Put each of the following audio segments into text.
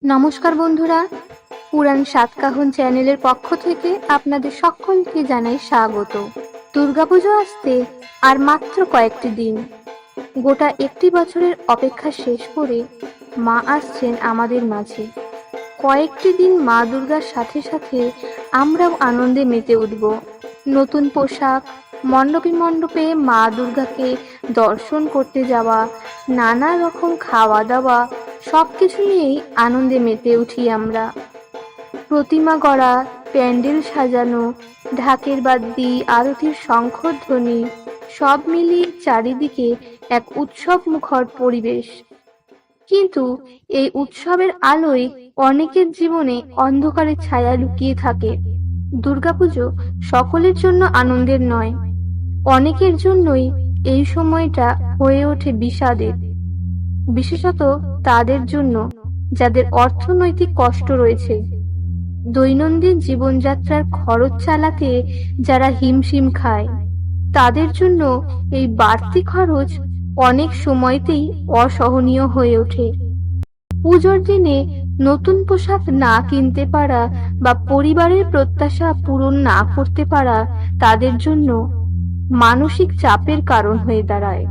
নমস্কার বন্ধুরা, পুরাণ সাতকাহন চ্যানেলের পক্ষ থেকে আপনাদের সকলকে জানাই স্বাগত। দুর্গাপুজো আসতে আর মাত্র কয়েকটি দিন। গোটা একটি বছরের অপেক্ষা শেষ করে মা আসছেন আমাদের মাঝে। কয়েকটি দিন মা দুর্গার সাথে সাথে আমরাও আনন্দে মেতে উঠব। নতুন পোশাক, মণ্ডপে মণ্ডপে মা দুর্গাকে দর্শন করতে যাওয়া, নানা রকম খাওয়া দাওয়া, সবকিছু নিয়েই আনন্দে মেতে উঠি আমরা। প্রতিমা গড়া, প্যান্ডেল সাজানো, ঢাকের বাদ্যি, আরতির শঙ্খধ্বনি, সব মিলিয়ে চারিদিকে এক উৎসব মুখর পরিবেশ। কিন্তু এই উৎসবের আলোয় অনেকের জীবনে অন্ধকারের ছায়া লুকিয়ে থাকে। দুর্গাপুজো সকলের জন্য আনন্দের নয়, অনেকের জন্যই এই সময়টা হয়ে ওঠে বিষাদের, বিশেষত তাদের জন্য যাদের অর্থনৈতিক কষ্ট রয়েছে। দৈনন্দিন জীবনযাত্রার খরচ চালাতে যারা হিমশিম খায়, তাদের জন্য এই বাড়তি খরচ অনেক সময়তেই অসহনীয় হয়ে ওঠে। পুজোর দিনে নতুন পোশাক না কিনতে পারা বা পরিবারের প্রত্যাশা পূরণ না করতে পারা তাদের জন্য মানসিক চাপের কারণ হয়ে দাঁড়ায়।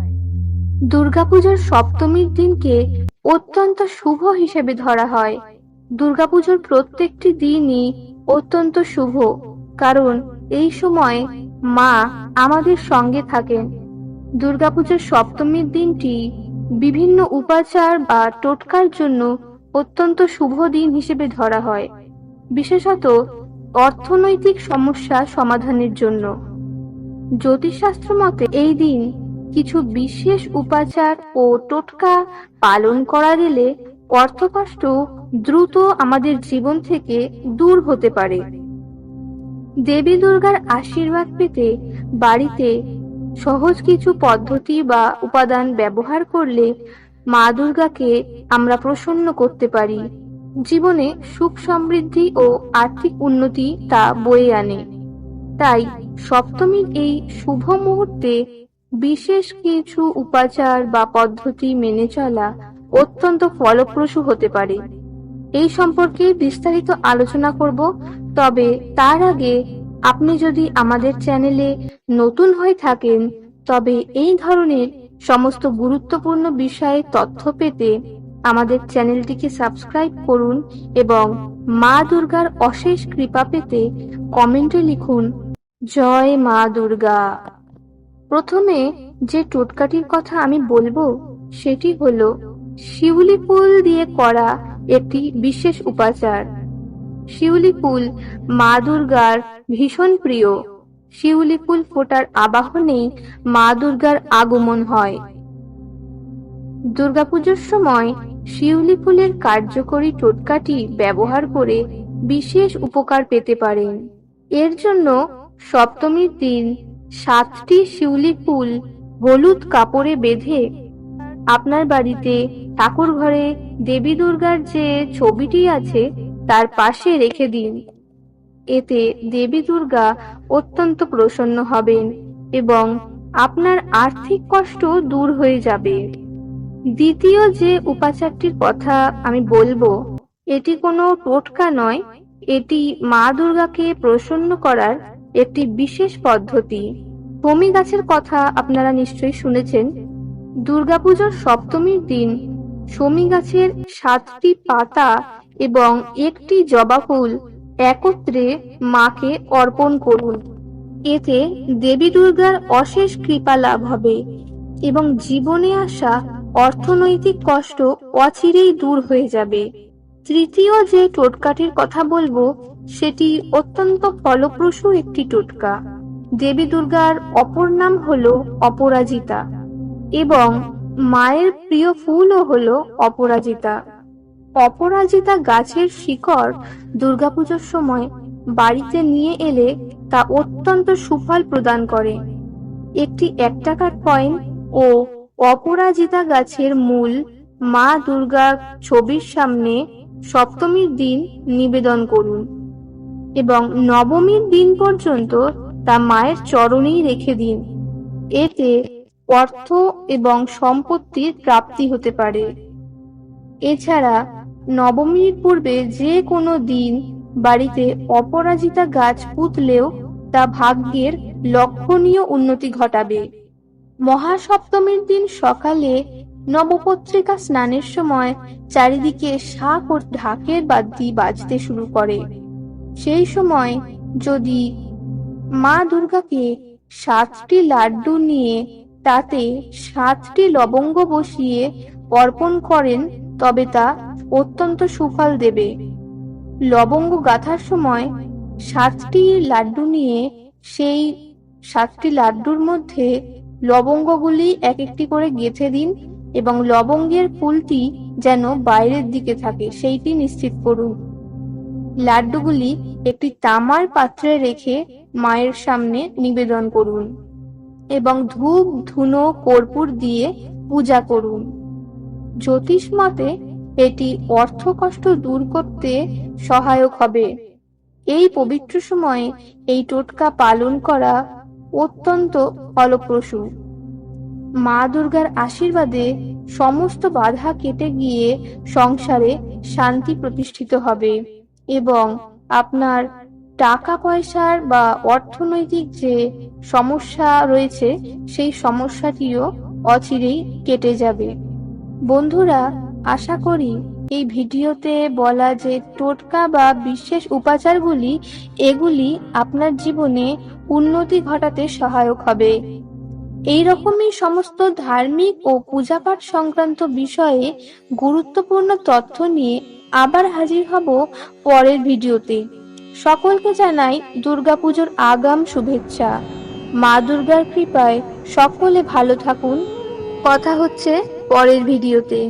দুর্গাপূজার সপ্তমীর দিনকে অত্যন্ত শুভ হিসেবে ধরা হয়। দুর্গাপুজোর প্রত্যেকটি দিনই অত্যন্ত শুভ, কারণ এই সময় মা আমাদের সঙ্গে থাকেন। দুর্গাপুজোর সপ্তমীর দিনটি বিভিন্ন উপাচার বা টোটকার জন্য অত্যন্ত শুভ দিন হিসেবে ধরা হয়, বিশেষত অর্থনৈতিক সমস্যা সমাধানের জন্য। জ্যোতিষশাস্ত্র মতে এই দিন কিছু বিশেষ উপাচার ও টোটকা পালন করা গেলে অর্থকষ্ট দ্রুত আমাদের জীবন থেকে দূর হতে পারে। দেবী দুর্গার আশীর্বাদ পেতে বাড়িতে সহজ কিছু পদ্ধতি বা উপাদান ব্যবহার করলে মা দুর্গাকে আমরা প্রসন্ন করতে পারি। জীবনে সুখ সমৃদ্ধি ও আর্থিক উন্নতি তা বয়ে আনে। তাই সপ্তমীর এই শুভ মুহূর্তে বিশেষ কিছু উপাচার বা পদ্ধতি মেনে চলা অত্যন্ত ফলপ্রসূ হতে পারে। এই সম্পর্কে বিস্তারিত আলোচনা করব, তবে তার আগে আপনি যদি আমাদের চ্যানেলে নতুন হয়ে থাকেন, তবে এই ধরনের সমস্ত গুরুত্বপূর্ণ বিষয়ে তথ্য পেতে আমাদের চ্যানেলটিকে সাবস্ক্রাইব করুন এবং মা দুর্গার অশেষ কৃপা পেতে কমেন্টে লিখুন জয় মা দুর্গা। প্রথমে যে টোটকাটির কথা আমি বলবো সেটি হলো শিউলি ফুল দিয়ে করা একটি বিশেষ উপাচার। শিউলি ফুল মা দুর্গার ভীষণ প্রিয়। শিউলি ফুল ফোটার আবাহনেই মা দুর্গার আগমন হয়। দুর্গাপুজোর সময় শিউলি ফুলের কার্যকরী টোটকাটি ব্যবহার করে বিশেষ উপকার পেতে পারেন। এর জন্য সপ্তমীর দিন 7টি শিউলি ফুল হলুদ কাপড়ে বেঁধে আপনার বাড়িতে ঠাকুর ঘরে দেবী দুর্গার যে ছবিটি আছে তার পাশে রেখে দিন। এতে দেবী দুর্গা অত্যন্ত প্রসন্ন হবেন এবং আপনার আর্থিক কষ্ট দূর হয়ে যাবে। দ্বিতীয় যে উপাচারটির কথা আমি বলবো, এটি কোনো টোটকা নয়, এটি মা দুর্গাকে প্রসন্ন করার একটি বিশেষ পদ্ধতি। শমী গাছের কথা আপনারা নিশ্চয়ই শুনেছেন। দুর্গাপুজোর সপ্তমীর দিন শমী গাছের 7টি পাতা এবং একটি জবা ফুল একত্রে মাকে অর্পণ করুন। এতে দেবী দুর্গার অশেষ কৃপা লাভ হবে এবং জীবনে আসা অর্থনৈতিক কষ্ট অচিরেই দূর হয়ে যাবে। তৃতীয় যে টোটকাটির কথা বলবো সেটি অত্যন্ত ফলপ্রসূ একটি টোটকা। দেবী দুর্গার অপর নাম হলো অপরাজিতা এবং মায়ের প্রিয় ফুলও হলো অপরাজিতা। অপরাজিতা গাছের শিকড় দুর্গাপুজোর সময় বাড়িতে নিয়ে এলে তা অত্যন্ত সুফল প্রদান করে। একটি 1 টাকার কয়েন ও অপরাজিতা গাছের মূল মা দুর্গার ছবির সামনে সপ্তমীর দিন নিবেদন করুন এবং নবমীর দিন পর্যন্ত তা মায়ের চরণেই রেখে দিন। এতে অর্থ এবং সম্পত্তির প্রাপ্তি হতে পারে। এছাড়া নবমীর পূর্বে যে কোনো দিন বাড়িতে অপরাজিতা গাছ পুঁতলেও তা ভাগ্যের লক্ষণীয় উন্নতি ঘটাবে। মহাসপ্তমীর দিন সকালে নবপত্রিকা স্নানের সময় চারিদিকে শাঁখ ও ঢাকের বাদ্যি বাজতে শুরু করে। সেই সময় যদি মা দুর্গাকে 7টি লাড্ডু নিয়ে তাতে 7টি লবঙ্গ বসিয়ে অর্পণ করেন তবে তা অত্যন্ত সুফল দেবে। লবঙ্গ গাঁথার সময় 7টি লাড্ডু নিয়ে সেই 7টি লাড্ডুর মধ্যে লবঙ্গগুলি এক একটি করে গেঁথে দিন এবং লবঙ্গের ফুলটি যেন বাইরের দিকে থাকে সেইটি নিশ্চিত করুন। লাড্ডুগুলি একটি তামার পাত্রে রেখে মায়ের সামনে নিবেদন করুন এবং ধূপ ধুনো কর্পূর দিয়ে পূজা করুন। জ্যোতিষ মতে এটি অর্থকষ্ট দূর করতে সহায়ক হবে। এই পবিত্র সময়ে এই টোটকা পালন করা অত্যন্ত ফলপ্রসূ। মা দুর্গার আশীর্বাদে সমস্ত বাধা কেটে গিয়ে সংসারে শান্তি প্রতিষ্ঠিত হবে এবং আপনার টাকা পয়সার বা অর্থনৈতিক যে সমস্যা রয়েছে সেই সমস্যাটিও অচিরেই কেটে যাবে। বন্ধুরা, আশা করি এই ভিডিওতে বলা যে টোটকা বা বিশেষ উপাচারগুলি এগুলি আপনার জীবনে উন্নতি ঘটাতে সহায়ক হবে। এই রকমই সমস্ত ধার্মিক ও পূজাপাঠ সংক্রান্ত বিষয়ে গুরুত্বপূর্ণ তথ্য নিয়ে আবার হাজির হব পরের ভিডিওতে। সকলকে জানাই দুর্গাপুজোর আগাম শুভেচ্ছা। মা দুর্গার কৃপায় সকলে ভালো থাকুন। কথা হচ্ছে পরের ভিডিওতে।